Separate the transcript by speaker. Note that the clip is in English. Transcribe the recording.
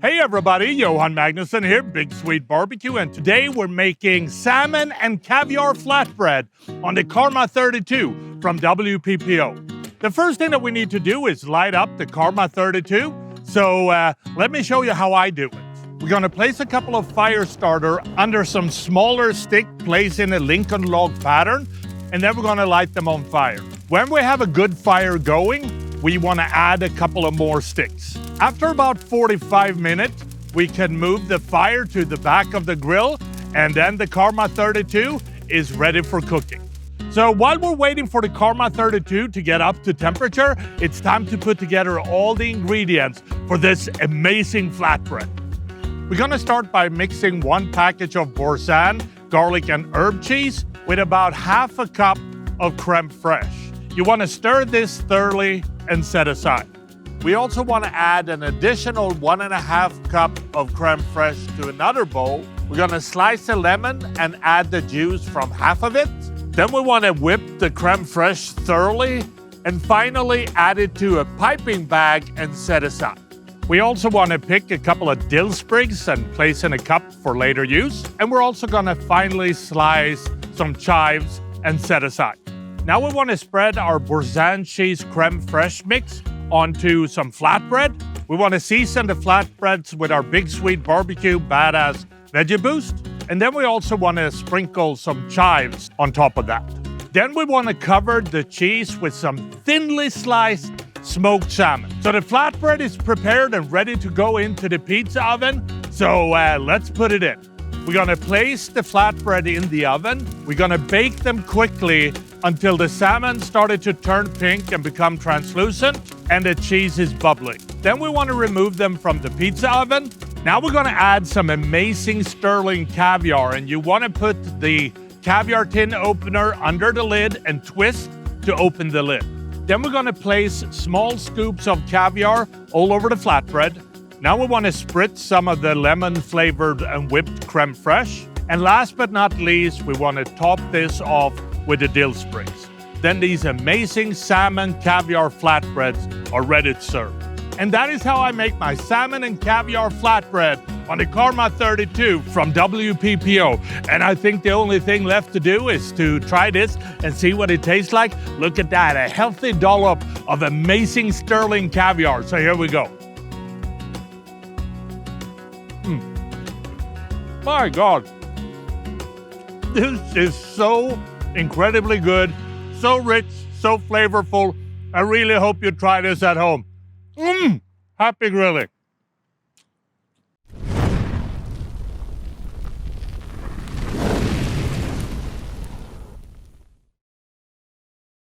Speaker 1: Hey everybody, Johan Magnusson here, Big Swede Barbecue, and today we're making Salmon and Caviar Flatbread on the Karma 32 from WPPO. The first thing that we need to do is light up the Karma 32, so let me show you how I do it. We're going to place a couple of fire starter under some smaller stick placed in a Lincoln log pattern, and then we're going to light them on fire. When we have a good fire going, we want to add a couple of more sticks. After about 45 minutes, we can move the fire to the back of the grill, and then the Karma 32 is ready for cooking. So while we're waiting for the Karma 32 to get up to temperature, it's time to put together all the ingredients for this amazing flatbread. We're gonna start by mixing 1 package of Boursin garlic and herb cheese with about half a cup of creme fraiche. You wanna stir this thoroughly and set aside. We also want to add an additional 1.5 cup of creme fraiche to another bowl. We're going to slice a lemon and add the juice from half of it. Then we want to whip the creme fraiche thoroughly and finally add it to a piping bag and set aside. We also want to pick a couple of dill sprigs and place in a cup for later use. And we're also going to finally slice some chives and set aside. Now we want to spread our Boursin cheese creme fraiche mix onto some flatbread. We want to season the flatbreads with our Big Swede Barbecue Badass Veggie Boost. And then we also want to sprinkle some chives on top of that. Then we want to cover the cheese with some thinly sliced smoked salmon. So the flatbread is prepared and ready to go into the pizza oven. So let's put it in. We're going to place the flatbread in the oven. We're going to bake them quickly until the salmon started to turn pink and become translucent and the cheese is bubbling. Then we want to remove them from the pizza oven. Now we're going to add some amazing sterling caviar, and you want to put the caviar tin opener under the lid and twist to open the lid. Then we're going to place small scoops of caviar all over the flatbread. Now we want to spritz some of the lemon-flavored and whipped creme fraiche. And last but not least, we want to top this off with the dill sprigs. Then these amazing salmon caviar flatbreads are ready to serve. And that is how I make my salmon and caviar flatbread on the Karma 32 from WPPO. And I think the only thing left to do is to try this and see what it tastes like. Look at that, a healthy dollop of amazing sterling caviar. So here we go. My God, this is so incredibly good, so rich, so flavorful. I really hope you try this at home. Happy grilling.